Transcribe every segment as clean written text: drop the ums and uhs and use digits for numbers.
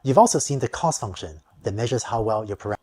You've also seen the cost function that measures how well your parameter.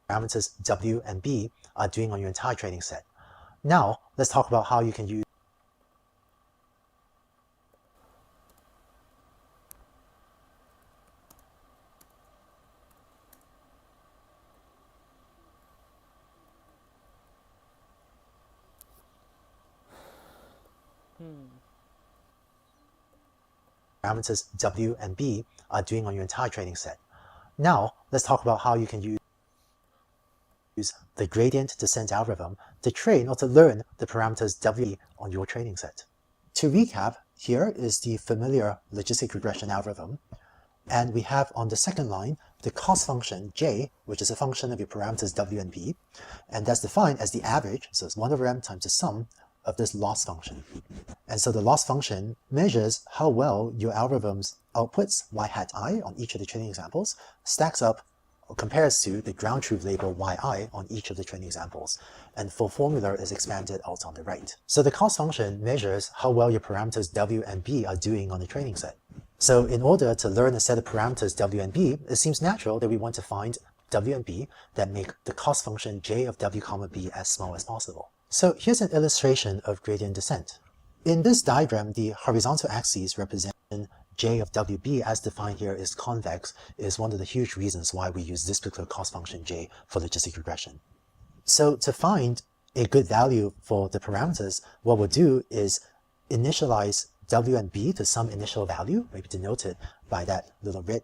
Parameters W and B are doing on your entire training set. Now, let's talk about how you can use parameters W and B are doing on your entire training set. Now, let's talk about how you can use the gradient descent algorithm to train or to learn the parameters W on your training set. To recap, here is the familiar logistic regression algorithm, and we have on the second line the cost function J, which is a function of your parameters W and B, and that's defined as the average, so it's 1 over m times the sum of this loss function. And so the loss function measures how well your algorithm's outputs y hat I on each of the training examples stacks up or compares to the ground truth label yi on each of the training examples. And full formula is expanded out on the right. So the cost function measures how well your parameters w and b are doing on the training set. So in order to learn a set of parameters w and b, it seems natural that we want to find w and b that make the cost function j of w comma b as small as possible. So here's an illustration of gradient descent. In this diagram, the horizontal axes represent j of wb as defined here is convex is one of the huge reasons why we use this particular cost function j for logistic regression. So to find a good value for the parameters, what we'll do is initialize w and b to some initial value, maybe denoted by that little red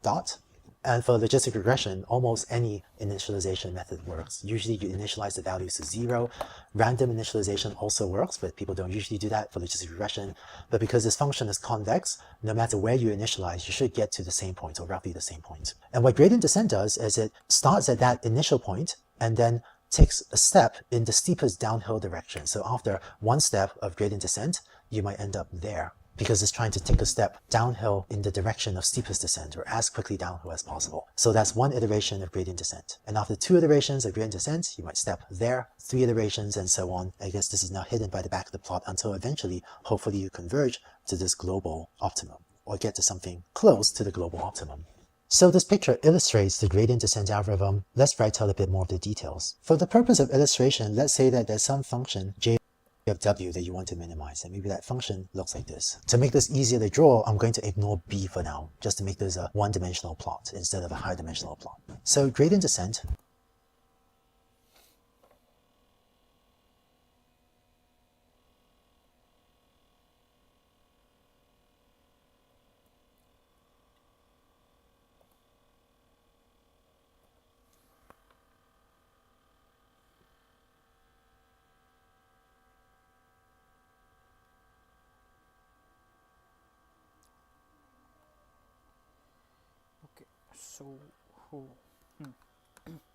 dot. And for logistic regression, almost any initialization method works. Usually you initialize the values to 0. Random initialization also works, but people don't usually do that for logistic regression. But because this function is convex, no matter where you initialize, you should get to the same point, or roughly the same point. And what gradient descent does is it starts at that initial point and then takes a step in the steepest downhill direction. So after one step of gradient descent, you might end up there, because it's trying to take a step downhill in the direction of steepest descent, or as quickly downhill as possible. So that's one iteration of gradient descent. And after 2 iterations of gradient descent, you might step there, 3 iterations, and so on. I guess this is now hidden by the back of the plot until eventually, hopefully you converge to this global optimum, or get to something close to the global optimum. So this picture illustrates the gradient descent algorithm. Let's write out a bit more of the details. For the purpose of illustration, let's say that there's some function j of w that you want to minimize, and maybe that function looks like this. To make this easier to draw, I'm going to ignore b for now, just to make this a one-dimensional plot instead of a high-dimensional plot. So gradient descent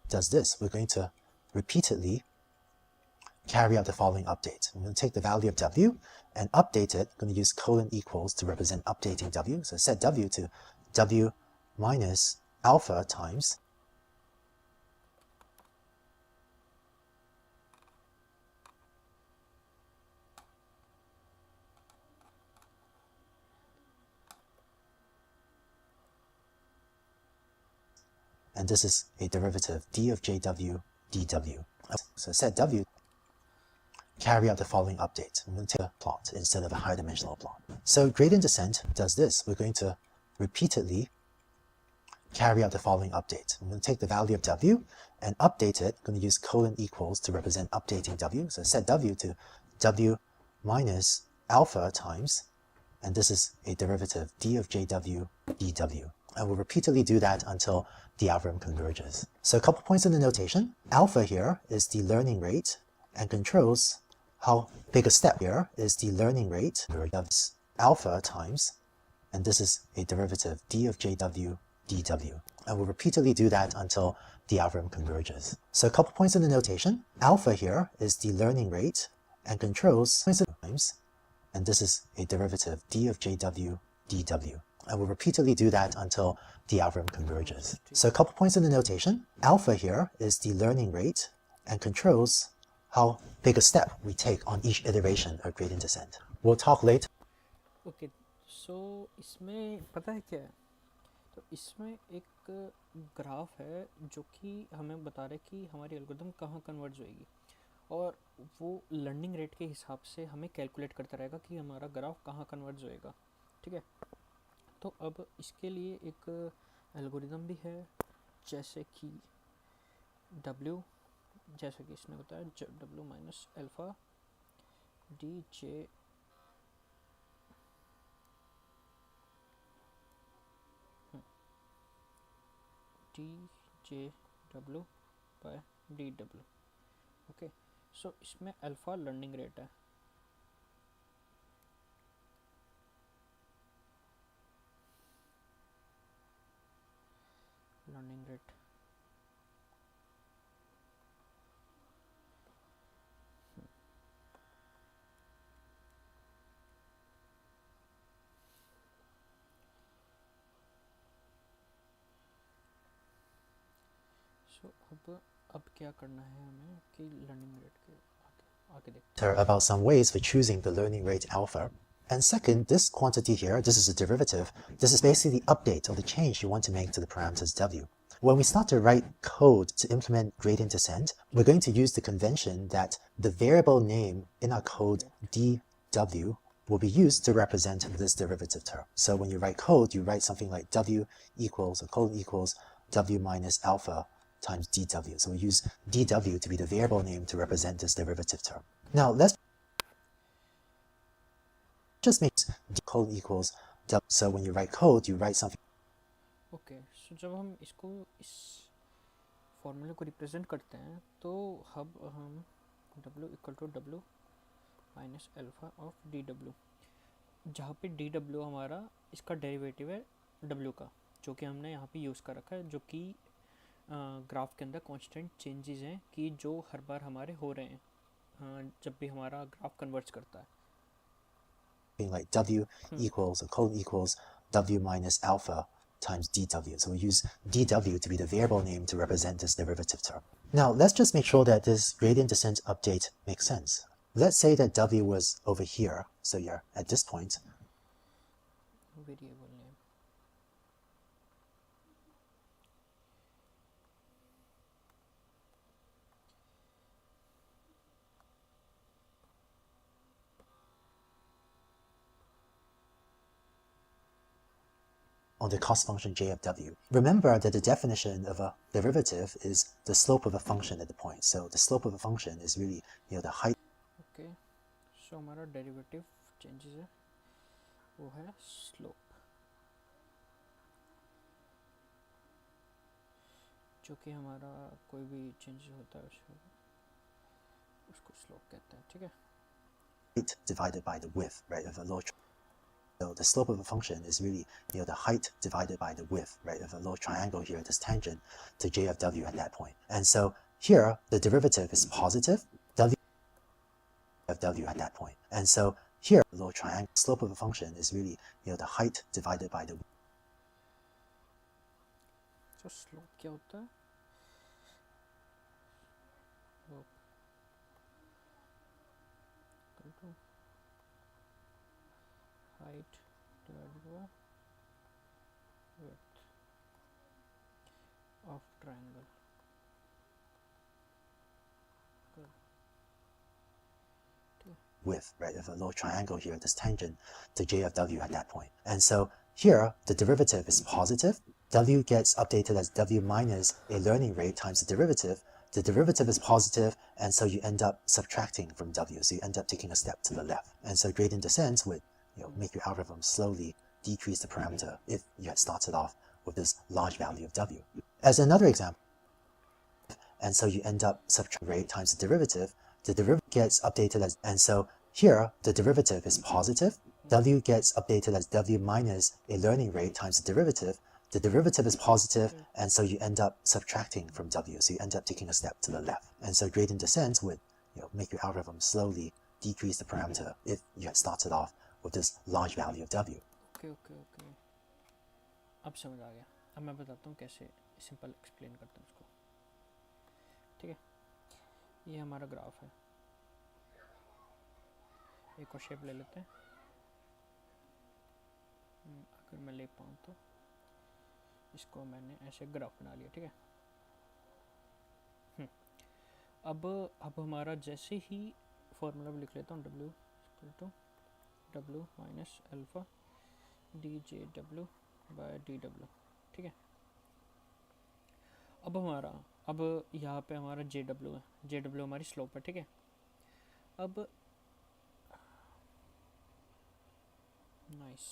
does this. We're going to repeatedly carry out the following update. I'm going to take the value of w and update it. I'm going to use colon equals to represent updating w. So set w to w minus alpha times and this is a derivative d of jw dw. So set w, carry out the following update. I'm going to take a plot instead of a high dimensional plot. So gradient descent does this. We're going to repeatedly carry out the following update. I'm going to take the value of w and update it. I'm going to use colon equals to represent updating w. So set w to w minus alpha times, and this is a derivative d of jw dw. And we'll repeatedly do that until the algorithm converges. So a couple points in the notation. Alpha here is the learning rate and controls how big a step. Here is the learning rate of alpha times, and this is a derivative d of jw dw. And we'll repeatedly do that until the algorithm converges. So a couple points in the notation. Alpha here is the learning rate and controls times, and this is a derivative d of jw dw. And we'll repeatedly do that until the algorithm converges. So a couple points in the notation. Alpha here is the learning rate and controls how big a step we take on each iteration of gradient descent. We'll talk later. Okay, so इसमें पता है क्या है? तो इसमें एक graph है जो कि हमें बता रहा है कि हमारी एल्गोरिथम कहाँ कन्वर्ज होएगी, और वो लर्निंग रेट के हिसाब से हमें कैलकुलेट करता रहेगा कि हमारा ग्राफ कहाँ कन्वर्ज होएगा. ठीक है, तो अब इसके लिए एक एल्गोरिथम भी है, जैसे कि W, जैसे कि इसने बताया W minus alpha D J W by D W. Okay, so इसमें अल्फ़ा लर्निंग रेट है. लर्निंग रेट सो अब क्या करना है हमें कि लर्निंग रेट के आगे देखते हैं about some ways for choosing the learning rate alpha. And second, this quantity here, this is a derivative. This is basically the update or the change you want to make to the parameters w. When we start to write code to implement gradient descent, we're going to use the convention that the variable name in our code dw will be used to represent this derivative term. So when you write code, you write something like w equals, or colon equals, w minus alpha times dw. So we use dw to be the variable name to represent this derivative term. Now let's just make d colon equals w. So when you write code, you write something. Okay so जब हम इसको इस फॉर्मूले को represent करते हैं तो अब हम w equal to w minus alpha of d डब्ल्यू, जहाँ पे डी डब्ल्यू हमारा इसका डेरिवेटिव है w का, जो कि हमने यहाँ पे यूज़ कर रखा है, जो कि ग्राफ के अंदर कांस्टेंट चेंजेस हैं कि जो हर बार हमारे हो रहे हैं जब भी हमारा ग्राफ कन्वर्ज करता है. Like w equals, or colon equals, w minus alpha times dw. So we use dw to be the variable name to represent this derivative term. Now let's just make sure that this gradient descent update makes sense. Let's say that w was over here, so you're at this point. Variable name On the cost function j of w. Remember that the definition of a derivative is the slope of a function at the point. So the slope of a function is really, the height. Okay so हमारा derivative changes है वो है slope, जो कि हमारा कोई भी change होता है उसको स्लोप कहते हैं. ठीक है, height divided by the width, right, of a low. So the slope of a function is really, the height divided by the width, right, of a low triangle here, this tangent to j of w at that point. And so here, the derivative is positive, w of w at that point. And so here, the low triangle, slope of a function is really, the height divided by the. तो slope क्या होता है? Slope equal to height divided by width of triangle. Width, right, of a low triangle here, this tangent to j of w at that point. And so here, the derivative is positive. W gets updated as w minus a learning rate times the derivative. The derivative is positive, and so you end up subtracting from w. So you end up taking a step to the left. And so gradient descent would, make your algorithm slowly decrease the parameter if you had started off with this large value of w. As another example, and so you end up subtracting rate times the derivative gets updated as, and so here the derivative is positive. W gets updated as w minus a learning rate times the derivative. The derivative is positive, and so you end up subtracting from w. So you end up taking a step to the left. And so gradient descent would, make your algorithm slowly decrease the parameter if you had started off with this large value of w. Okay okay okay, अब समझ आ गया. अब मैं बताता हूँ कैसे simple explain करता हूँ उसको. ठीक है, ये हमारा ग्राफ है. एक और शेप ले लेते हैं. अगर मैं ले पाऊँ तो इसको मैंने ऐसे ग्राफ बना लिया. ठीक है, अब हमारा जैसे ही फॉर्मूला भी लिख लेता हूँ, w equal to w minus alpha D J W by D W. ठीक है, अब यहाँ पे हमारा जे डब्ल्यू है. जे डब्ल्यू हमारी स्लोप है. ठीक है, अब नाइस.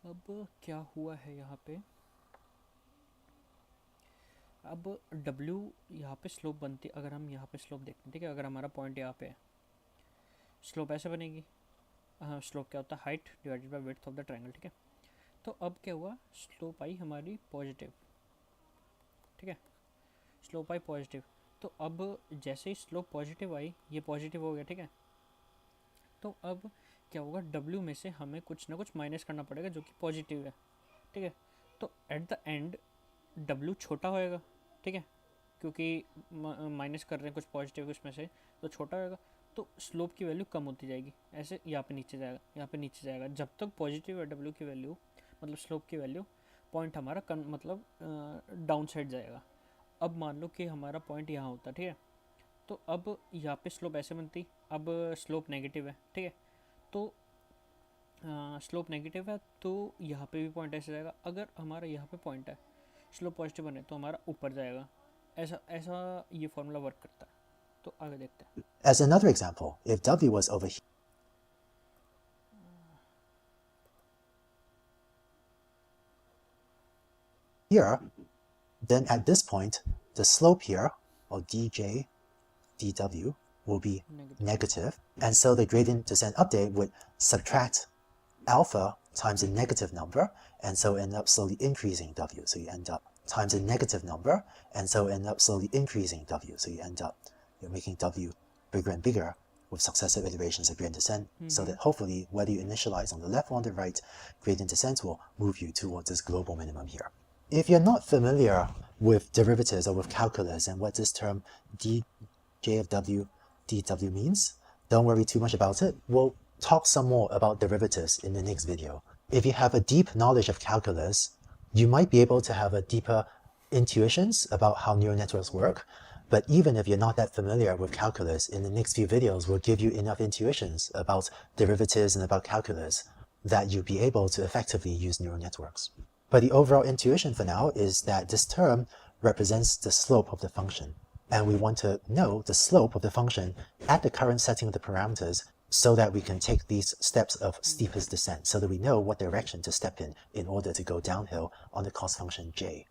अब क्या हुआ है यहाँ पे, अब W यहाँ पे स्लोप बनती, अगर हम यहाँ पे स्लोप देखते हैं. ठीक है, अगर हमारा पॉइंट यहाँ पे है, स्लोप ऐसे बनेगी. हाँ, स्लोप क्या होता है? Height divided by width of the triangle. ठीक है, तो अब क्या हुआ, स्लोप आई हमारी पॉजिटिव. ठीक है, स्लोप आई पॉजिटिव. तो अब जैसे ही स्लोप पॉजिटिव आई, ये पॉजिटिव हो गया, ठीक है। तो अब क्या होगा, W में से हमें कुछ ना कुछ माइनस करना पड़ेगा जो कि पॉजिटिव है, ठीक है। तो एट द एंड W छोटा होएगा, ठीक है, क्योंकि माइनस कर रहे हैं कुछ पॉजिटिव उसमें से, तो छोटा होएगा। तो स्लोप की वैल्यू कम होती जाएगी, ऐसे यहाँ पे नीचे जाएगा, यहाँ पे नीचे जाएगा, जब तक पॉजिटिव है W की वैल्यू, मतलब स्लोप की वैल्यू, पॉइंट हमारा मतलब डाउन साइड जाएगा। अब मान लो कि हमारा पॉइंट यहाँ होता, ठीक है। तो अब यहाँ पे स्लोप ऐसे बनती, अब स्लोप नेगेटिव है, ठीक है। तो स्लोप नेगेटिव है तो यहाँ पे भी पॉइंट ऐसे जाएगा। अगर हमारा यहाँ पे पॉइंट है, स्लोप पॉजिटिव बने तो हमारा ऊपर जाएगा। ऐसा ऐसा ये फॉर्मूला वर्क करता है। तो आगे देखते हैं। As another example, if W was over here, then at this point, the slope here, or dj dw, will be negative. And so the gradient descent update would subtract alpha times a negative number, and so end up slowly increasing W. So you end up times a negative number, and so end up slowly increasing W. So you end up making W bigger and bigger with successive iterations of gradient descent, so that hopefully, whether you initialize on the left or on the right, gradient descent will move you towards this global minimum here. If you're not familiar with derivatives or with calculus and what this term dj of W dw means, don't worry too much about it. We'll talk some more about derivatives in the next video. If you have a deep knowledge of calculus, you might be able to have a deeper intuitions about how neural networks work. But even if you're not that familiar with calculus, in the next few videos, we'll give you enough intuitions about derivatives and about calculus that you'll be able to effectively use neural networks. But the overall intuition for now is that this term represents the slope of the function. And we want to know the slope of the function at the current setting of the parameters so that we can take these steps of steepest descent, so that we know what direction to step in order to go downhill on the cost function j.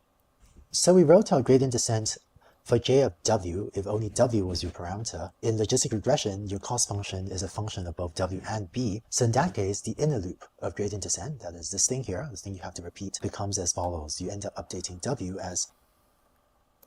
So we wrote our gradient descent for j of W if only W was your parameter. In logistic regression, your cost function is a function of both W and B. So in that case, the inner loop of gradient descent, that is this thing here, this thing you have to repeat, becomes as follows. You end up updating W as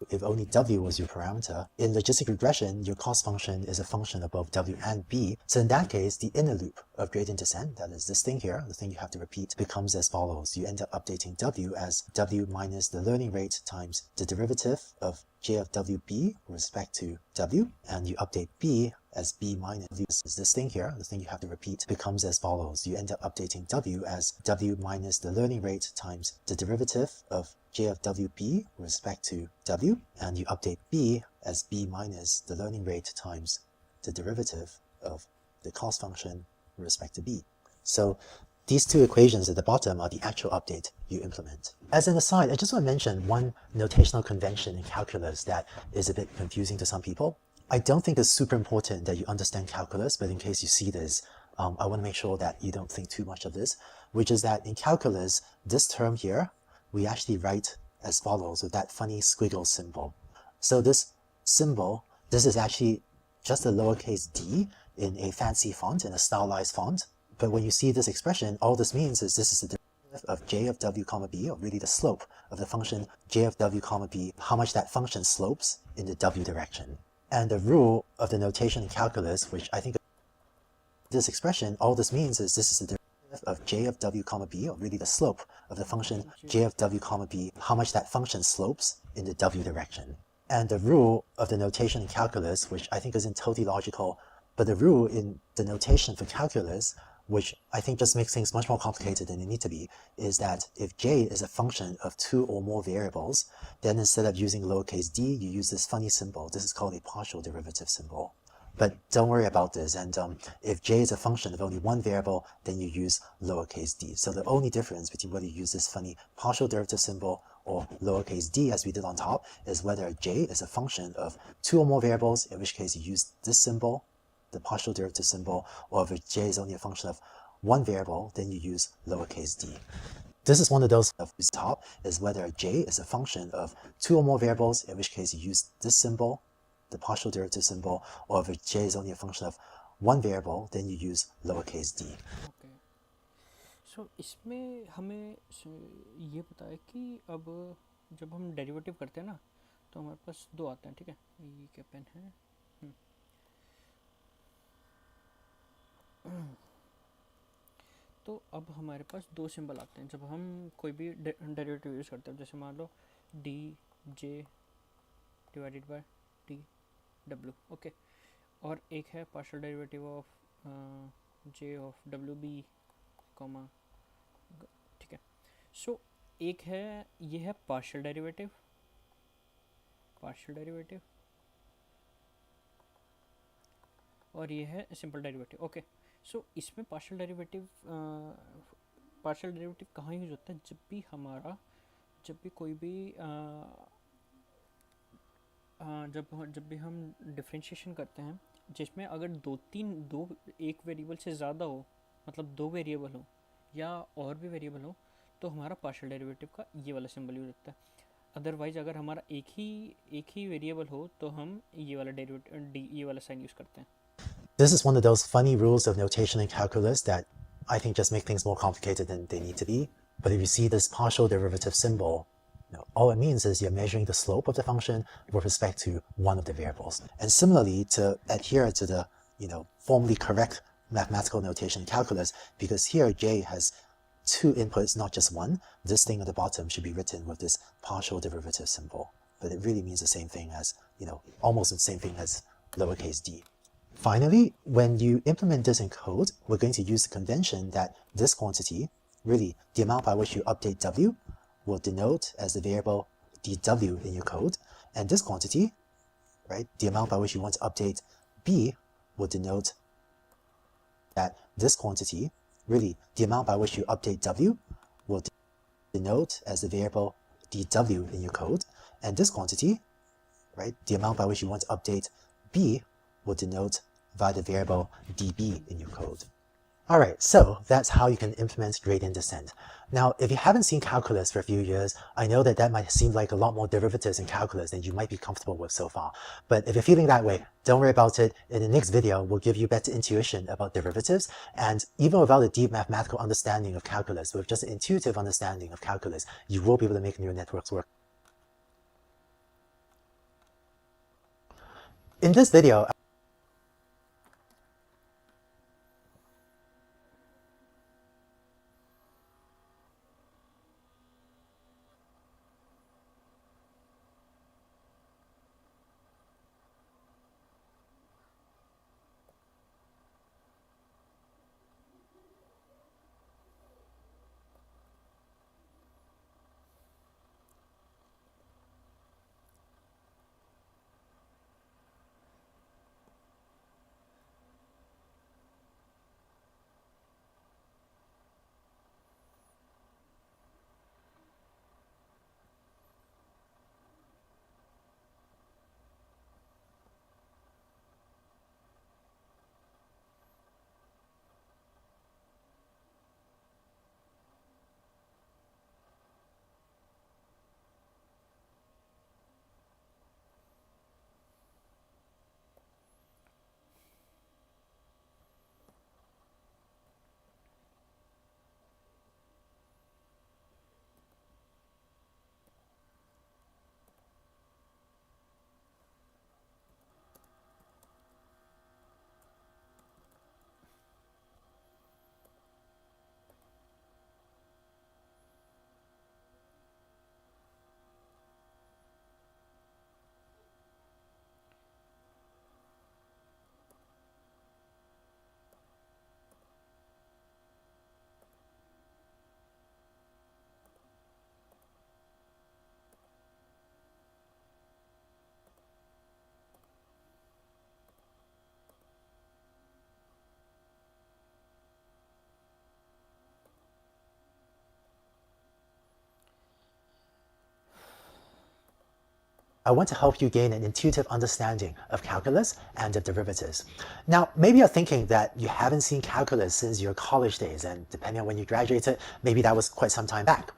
if only W was your parameter. In logistic regression, your cost function is a function of both W and B. So in that case, the inner loop of gradient descent, that is this thing here, the thing you have to repeat, becomes as follows. You end up updating W as W minus the learning rate times the derivative of j of WB with respect to W, and you update B as B minus W is this thing here, the thing you have to repeat, becomes as follows. You end up updating W as W minus the learning rate times the derivative of j of WB with respect to W, and you update B as B minus the learning rate times the derivative of the cost function with respect to B. So these two equations at the bottom are the actual update you implement. As an aside, I just want to mention one notational convention in calculus that is a bit confusing to some people. I don't think it's super important that you understand calculus, but in case you see this, I want to make sure that you don't think too much of this, which is that in calculus, this term here, we actually write as follows with that funny squiggle symbol. So this symbol, this is actually just a lowercase d in a fancy font, in a stylized font. But when you see this expression, all this means is this is the derivative of j of w comma b, or really the slope of the function j of w comma b, how much that function slopes in the w direction. And the rule of the notation in calculus, which I think this expression, all this means is this is the derivative of j of w comma b, or really the slope of the function j of w comma b, how much that function slopes in the w direction. And the rule of the notation in calculus, which I think isn't totally logical, but the rule in the notation for calculus, which I think just makes things much more complicated than they need to be, is that if j is a function of two or more variables, then instead of using lowercase d, you use this funny symbol. This is called a partial derivative symbol. But don't worry about this, and if j is a function of only one variable, then you use lowercase d. So the only difference between whether you use this funny partial derivative symbol or lowercase d, as we did on top, is whether j is a function of two or more variables, in which case you use this symbol, the partial derivative symbol, or if j is only a function of one variable, then you use lowercase d. This is one of those of top, is whether j is a function of two or more variables, in which case you use this symbol, the partial derivative symbol, or if j is only a function of one variable, then you use lowercase d. Okay, so इसमें हमें ये पता है कि अब जब हम derivative करते हैं ना, तो हमारे पास दो आते हैं, ठीक है। ये क्या पेन है? तो अब हमारे पास दो सिंबल आते हैं जब हम कोई भी डेरिवेटिव यूज़ करते हैं। जैसे मान लो D J divided by D W, okay. और एक है partial derivative of J of W B comma, ठीक है। सो एक है, ये है पार्शियल डेरिवेटिव, और ये है सिंपल डेरिवेटिव, ओके। सो इसमें पार्शियल डेरिवेटिव कहाँ यूज होता है? जब भी कोई भी जब भी हम डिफ्रेंशिएशन करते हैं जिसमें अगर एक वेरिएबल से ज़्यादा हो, मतलब दो वेरिएबल हो या और भी वेरिएबल हो, तो हमारा पार्शियल डेरिवेटिव का ये वाला सिंबल यूज होता है। अदरवाइज अगर हमारा एक ही वेरिएबल हो तो हम ये वाला ये वाला साइन यूज़ करते हैं। This is one of those funny rules of notation in calculus that I think just make things more complicated than they need to be. But if you see this partial derivative symbol, all it means is you're measuring the slope of the function with respect to one of the variables. And similarly, to adhere to the formally correct mathematical notation in calculus, because here j has two inputs, not just one, this thing at the bottom should be written with this partial derivative symbol. But it really means the same thing as, almost the same thing as lowercase d. Finally, when you implement this in code, we're going to use the convention that this quantity, really the amount by which you update w, will denote as the variable dw in your code, and this quantity, right, the amount by which you want to update b, will denote that this quantity, really the amount by which you update w, will denote as the variable dw in your code, and this quantity, right, the amount by which you want to update b, will denote via the variable db in your code. Alright, so that's how you can implement gradient descent. Now, if you haven't seen calculus for a few years, I know that might seem like a lot more derivatives in calculus than you might be comfortable with so far. But if you're feeling that way, don't worry about it. In the next video, we'll give you better intuition about derivatives, and even without a deep mathematical understanding of calculus, with just an intuitive understanding of calculus, you will be able to make neural networks work. In this video, I want to help you gain an intuitive understanding of calculus and of derivatives. Now, maybe you're thinking that you haven't seen calculus since your college days, and depending on when you graduated, maybe that was quite some time back.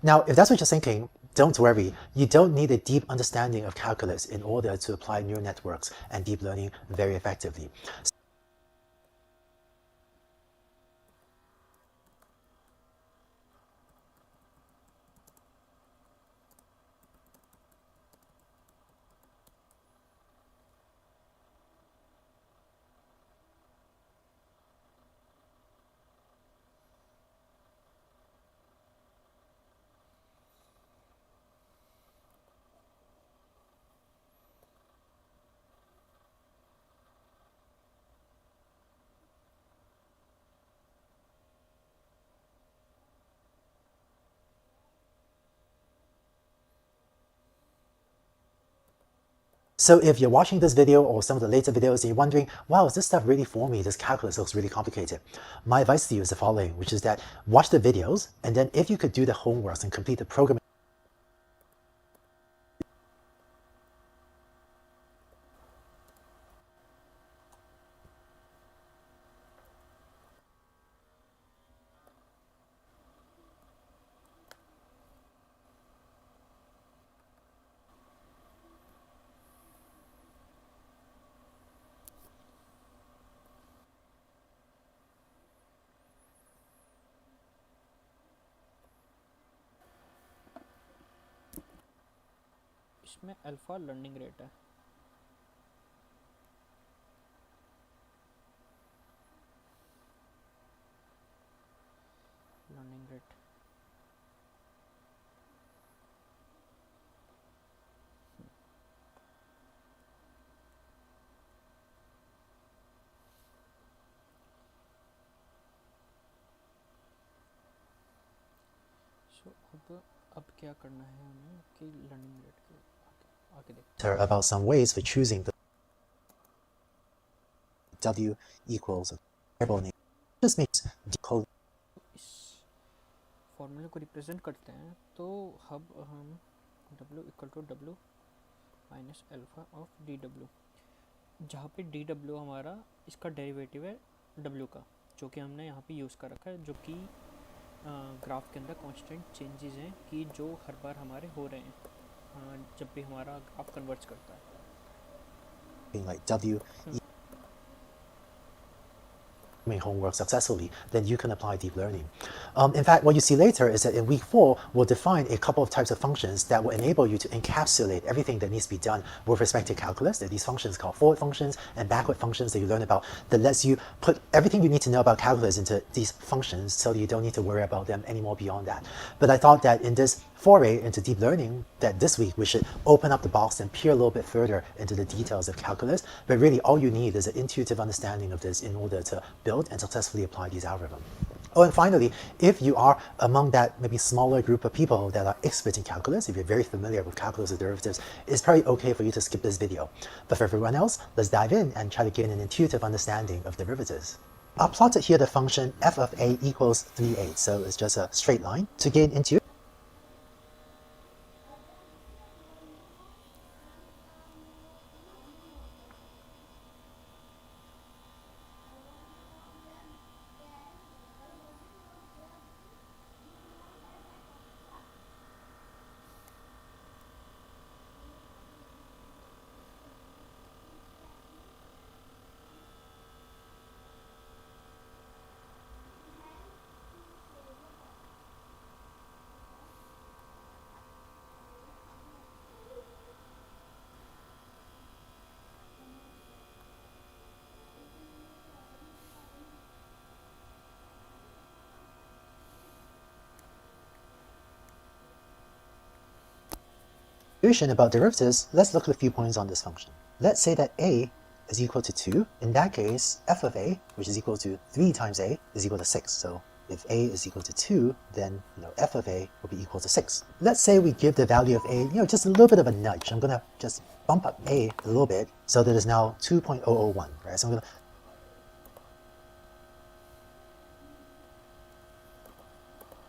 Now, if that's what you're thinking, don't worry. You don't need a deep understanding of calculus in order to apply neural networks and deep learning very effectively. So if you're watching this video or some of the later videos and you're wondering, wow, is this stuff really for me? This calculus looks really complicated. My advice to you is the following, which is that watch the videos, and then if you could do the homeworks and complete the programming इसमें alpha learning rate है। Learning rate so अब क्या करना है हमें कि learning rate के आगे देखते about some ways for choosing the W equals a variable name. Just makes decode. इस फॉर्मूले को रिप्रेजेंट करते हैं तो अब हम W equal to W minus alpha of d डब्ल्यू, जहाँ पे डी डब्ल्यू हमारा इसका डेरिवेटिव है W का, जो कि हमने यहाँ पे यूज़ कर रखा है, जो कि ग्राफ के अंदर कांस्टेंट चेंजेस हैं कि जो हर बार हमारे हो रहे हैं जब भी हमारा ग्राफ कन्वर्ज करता है। Being like W homework successfully, then you can apply deep learning. In fact, what you see later is that in week 4, we'll define a couple of types of functions that will enable you to encapsulate everything that needs to be done with respect to calculus. There are these functions called forward functions and backward functions that you learn about that lets you put everything you need to know about calculus into these functions so that you don't need to worry about them anymore beyond that. But I thought that in this foray into deep learning, that this week we should open up the box and peer a little bit further into the details of calculus. But really all you need is an intuitive understanding of this in order to build and successfully apply these algorithms. Oh, and finally, if you are among that maybe smaller group of people that are experts in calculus, if you're very familiar with calculus or derivatives, it's probably okay for you to skip this video. But for everyone else, let's dive in and try to gain an intuitive understanding of derivatives. I've plotted here the function f of a equals 3/8, so it's just a straight line. To gain intuitive about derivatives, let's look at a few points on this function. Let's say that a is equal to 2. In that case, f of a, which is equal to 3 times a, is equal to 6. So if a is equal to 2, then f of a will be equal to 6. Let's say we give the value of a, just a little bit of a nudge. I'm going to just bump up a a little bit so that it's now 2.001, right? So I'm going to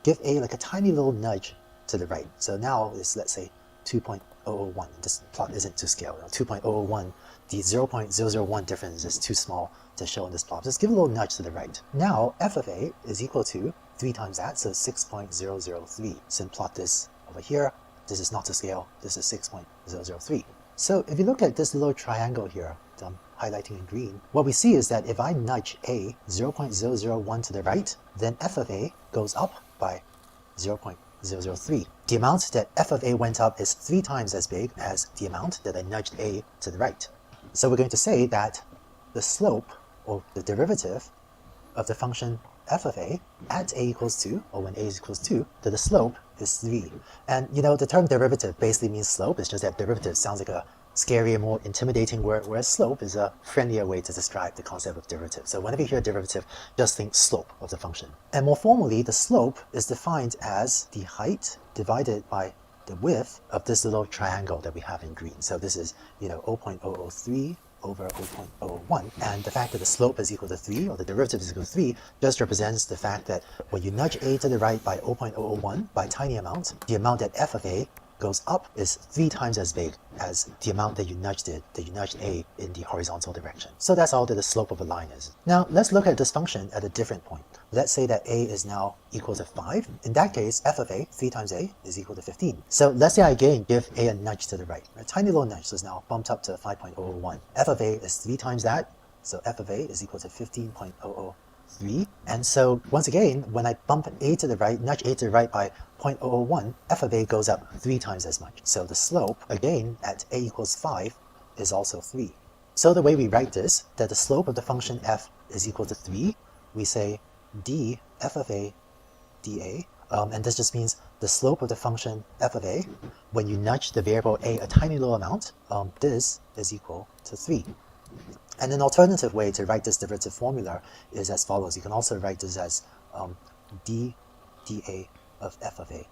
give a like a tiny little nudge to the right. So now it's, let's say, 2.001. This plot isn't to scale. 2.001, the 0.001 difference is too small to show in this plot. Just give a little nudge to the right. Now f of a is equal to 3 times that, so 6.003. So plot this over here. This is not to scale. This is 6.003. So if you look at this little triangle here that I'm highlighting in green, what we see is that if I nudge a 0.001 to the right, then f of a goes up by 0.003. The amount that f of a went up is 3 times as big as the amount that I nudged a to the right. So we're going to say that the slope, or the derivative, of the function f of a at a equals 2, or when a is equals 2, that the slope is 3. And the term derivative basically means slope. It's just that derivative sounds like a scarier, more intimidating word, whereas slope is a friendlier way to describe the concept of derivative. So whenever you hear derivative, just think slope of the function. And more formally, the slope is defined as the height divided by the width of this little triangle that we have in green. So this is, 0.003 over 0.001, and the fact that the slope is equal to 3, or the derivative is equal to 3, just represents the fact that when you nudge a to the right by 0.001 by a tiny amount, the amount that f of a goes up is 3 times as big as the amount that you nudged a in the horizontal direction. So that's all that the slope of a line is. Now let's look at this function at a different point. Let's say that a is now equal to 5. In that case, f of a, 3 times a, is equal to 15. So let's say I again give a nudge to the right. A tiny little nudge, so it's now bumped up to 5.001. F of a is 3 times that, so f of a is equal to 15.003. And so once again, when I bump a to the right, nudge a to the right by 0.001, f of a goes up 3 times as much. So the slope, again, at a equals 5 is also 3. So the way we write this, that the slope of the function f is equal to 3, we say d f of a dA, and this just means the slope of the function f of a, when you nudge the variable a tiny little amount, this is equal to 3. And an alternative way to write this derivative formula is as follows. You can also write this as d dA of f of a.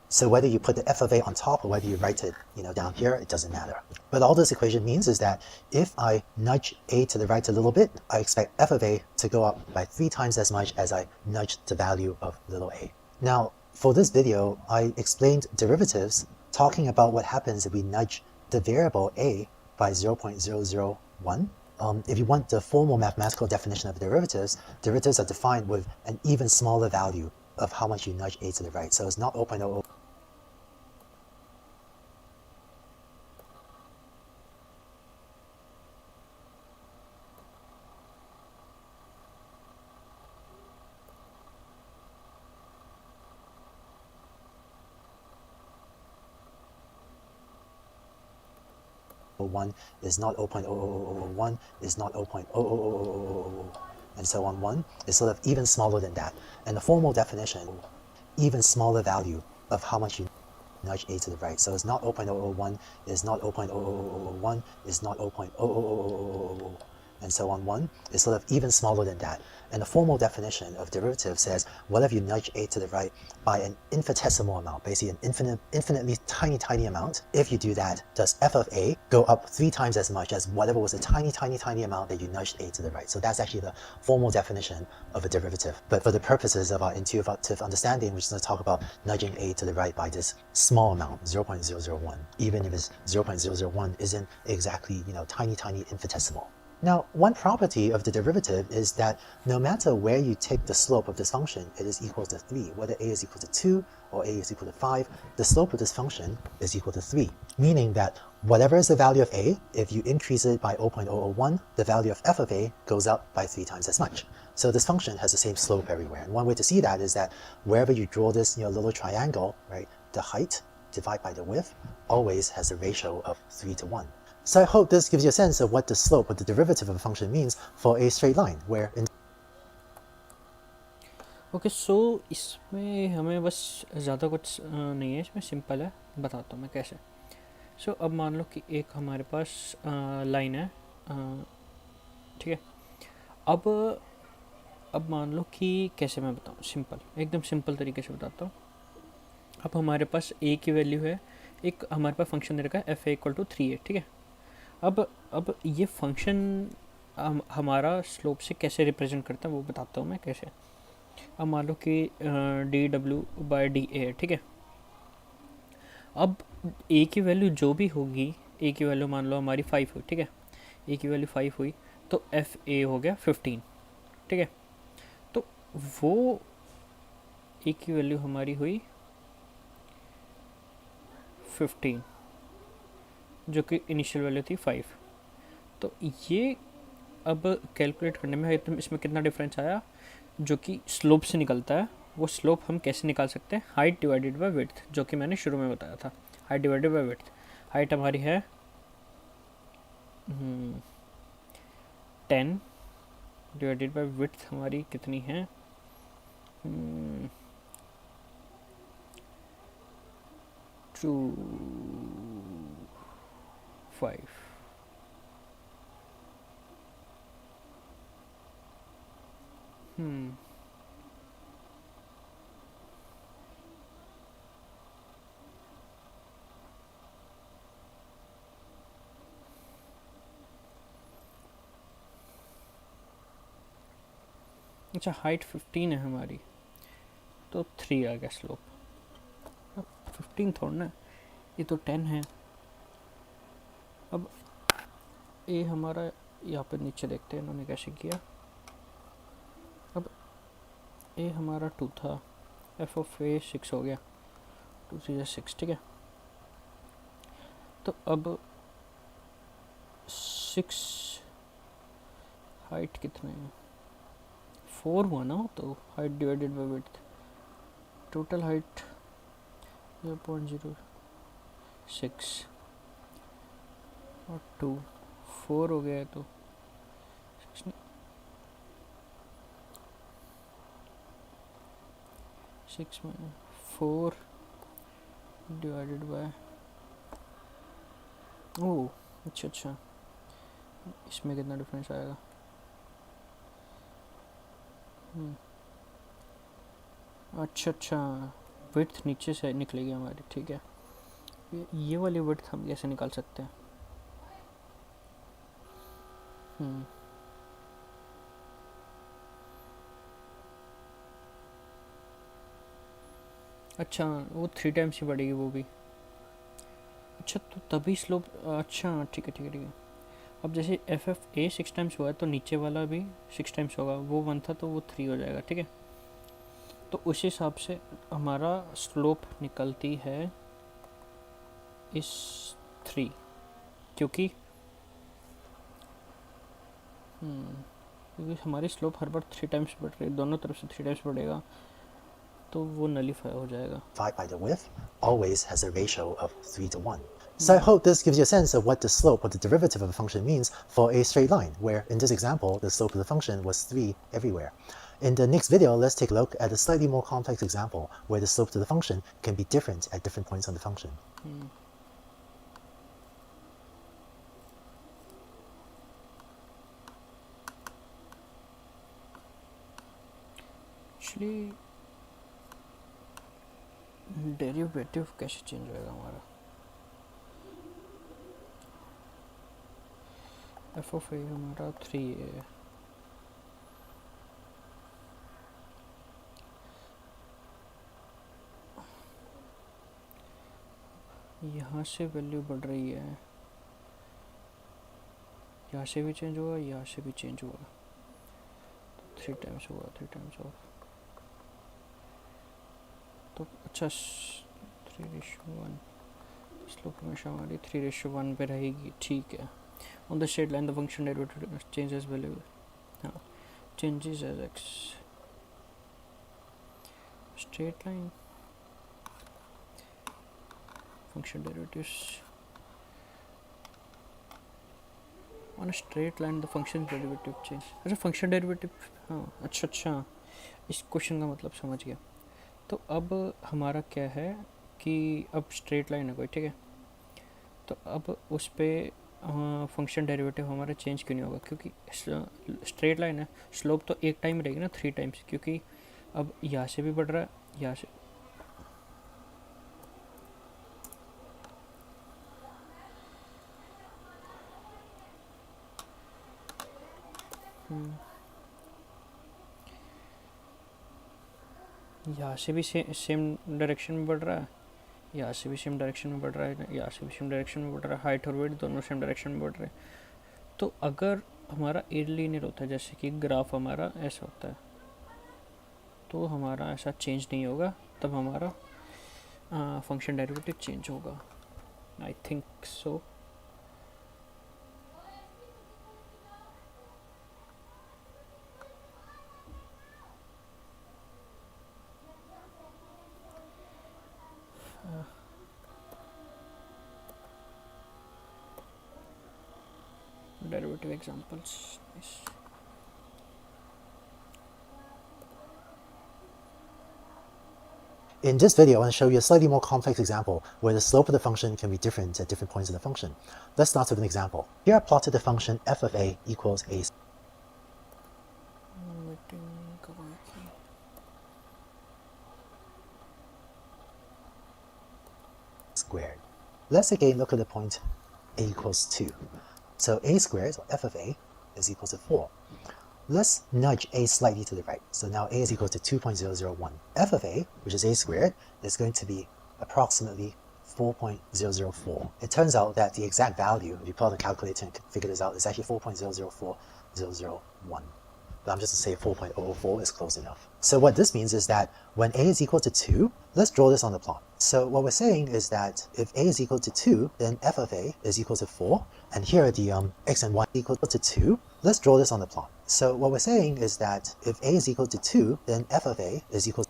So whether you put the f of a on top or whether you write it down here, it doesn't matter. But all this equation means is that if I nudge a to the right a little bit, I expect f of a to go up by 3 times as much as I nudge the value of little a. Now, for this video, I explained derivatives talking about what happens if we nudge the variable a by 0.001. If you want the formal mathematical definition of derivatives, derivatives are defined with an even smaller value of how much you nudge a to the right. So it's not 0.00. One is not 0.00001, is not 0.00000, and so on. 1 is sort of even smaller than that. And the formal definition, even smaller value of how much you nudge a to the right. So it's not 0.001, is not 0.00001, is not 0.00000, and so on. 1 is sort of even smaller than that. And the formal definition of derivative says, what if you nudge a to the right by an infinitesimal amount, basically an infinitely tiny amount? If you do that, does f of a go up 3 times as much as whatever was a tiny amount that you nudged a to the right? So that's actually the formal definition of a derivative. But for the purposes of our intuitive understanding, we're just going to talk about nudging a to the right by this small amount, 0.001, even if it's 0.001 isn't exactly, tiny infinitesimal. Now, one property of the derivative is that no matter where you take the slope of this function, it is equal to 3. Whether a is equal to 2 or a is equal to 5, the slope of this function is equal to 3. Meaning that whatever is the value of a, if you increase it by 0.001, the value of f of a goes up by 3 times as much. So this function has the same slope everywhere. And one way to see that is that wherever you draw this little triangle, right, the height divided by the width always has a ratio of 3 to 1. So I hope this gives you a sense of what the slope of the derivative of a function means for a straight line, where in okay so इसमें हमें बस ज़्यादा कुछ नहीं है, इसमें simple है, बताता हूँ मैं कैसे. सो अब मान लो कि एक हमारे पास लाइन है, ठीक है. अब मान लो कि कैसे मैं बताऊँ, सिंपल, एकदम सिंपल तरीके से बताता हूँ. अब हमारे पास a की वैल्यू है, एक हमारे पास फंक्शन दे रखा है f इक्वल टू 3a, ठीक है. अब ये फंक्शन हमारा स्लोप से कैसे रिप्रेजेंट करता है वो बताता हूँ मैं कैसे. अब मान लो कि D W by D A, ठीक है. अब ए की वैल्यू जो भी होगी, ए की वैल्यू मान लो हमारी 5 हुई, ठीक है. ए की वैल्यू 5 हुई तो एफ ए हो गया 15, ठीक है. तो वो ए की वैल्यू हमारी हुई 15, जो कि इनिशियल वैल्यू थी 5. तो ये अब कैलकुलेट करने में इसमें कितना डिफरेंस आया जो कि स्लोप से निकलता है. वो स्लोप हम कैसे निकाल सकते हैं, हाइट डिवाइडेड बाय विड्थ, जो कि मैंने शुरू में बताया था. Height divided by width, height हमारी है 10 डिवाइडेड बाय विड्थ हमारी कितनी है, 5. अच्छा हाइट 15 है हमारी, तो 3 आ गया स्लोप। अब 15 थोड़ा ना, ये तो 10 है। अब ए हमारा यहाँ पे नीचे देखते हैं इन्होंने कैसे किया। अब ए हमारा 2 था, एफ ऑफ ए 6 हो गया, 2 3 6, ठीक है। तो अब 6 हाइट कितने हैं, 4 हुआ ना, तो height divided by width, total height 0.06 और 2 4 हो गया है, तो 6 में 4 डिवाइडेड बाय, ओह अच्छा, इसमें कितना डिफरेंस आएगा। अच्छा, विड्थ नीचे से निकलेगी हमारी, ठीक है। ये वाली विड्थ हम कैसे निकाल सकते हैं। अच्छा, वो 3 टाइम्स ही बढ़ेगी वो भी। अच्छा, तो तभी स्लोप, अच्छा ठीक है। अब जैसे एफ एफ ए 6 टाइम्स हुआ है, तो नीचे वाला भी 6 टाइम्स होगा, वो 1 था तो वो 3 हो जाएगा, ठीक है। तो उस हिसाब से हमारा स्लोप निकलती है इस 3, क्योंकि हमारी स्लोप हर बार 3 टाइम्स बढ़ रही है, दोनों तरफ से 3 टाइम्स बढ़ेगा, तो वो नलीफाई हो जाएगा। by the width always has a ratio of 3 to 1. So I hope this gives you a sense of what the slope or the derivative of a function means for a straight line, where in this example, the slope of the function was 3 everywhere. In the next video, let's take a look at a slightly more complex example where the slope of the function can be different at different points on the function. Actually derivative कैसे change होएगा हमारा, F of ए हमारा 3 है, यहाँ से value बढ़ रही है, यहाँ से भी चेंज हुआ, यहाँ से भी चेंज हुआ, तो 3 टाइम्स हुआ, 3 टाइम्स ऑफ, तो अच्छा 3:1, स्लोप हमेशा हमारी 3:1 पे रहेगी, ठीक है। On the straight line the function derivative changes value, हाँ changes as x, straight line function derivatives on a straight line the function derivative change, अच्छा function derivative, हाँ अच्छा इस क्वेश्चन का मतलब समझ गया। तो अब हमारा क्या है कि अब स्ट्रेट लाइन है कोई, ठीक है, तो अब उस पर फंक्शन डेरिवेटिव हमारा चेंज क्यों नहीं होगा, क्योंकि स्ट्रेट लाइन है, स्लोप तो एक टाइम रहेगी ना 3 टाइम्स, क्योंकि अब यहाँ से भी बढ़ रहा है, यहाँ से यहाँ से भी सेम डायरेक्शन में बढ़ रहा है, यहाँ से भी सेम डायरेक्शन में बढ़ रहा है, यहाँ से भी सेम डायरेक्शन में बढ़ रहा है, हाइट और वेट दोनों सेम डायरेक्शन में बढ़ रहे हैं। तो अगर हमारा इरलीनियर होता है, जैसे कि ग्राफ हमारा ऐसा होता है, तो हमारा ऐसा चेंज नहीं होगा, तब हमारा फंक्शन डेरिवेटिव चेंज होगा, I think so. Derivative examples, nice. In this video, I want to show you a slightly more complex example where the slope of the function can be different at different points of the function. Let's start with an example. Here I plotted the function f of a equals a squared. Let's again look at the point a equals 2. So a squared, or f of a, is equal to 4. let's nudge a slightly to the right. So now a is equal to 2.001. F of a, which is a squared, is going to be approximately 4.004. It turns out that the exact value, if you pull out the calculator and figure this out, is actually 4.004001. But I'm just going to say 4.004 is close enough. So what this means is that when a is equal to 2, let's draw this on the plot. So what we're saying is that if a is equal to 2, then f of a is equal to 4. And here are the x and y equal to 2. Let's draw this on the plot. So what we're saying is that if a is equal to 2, then f of a is equal to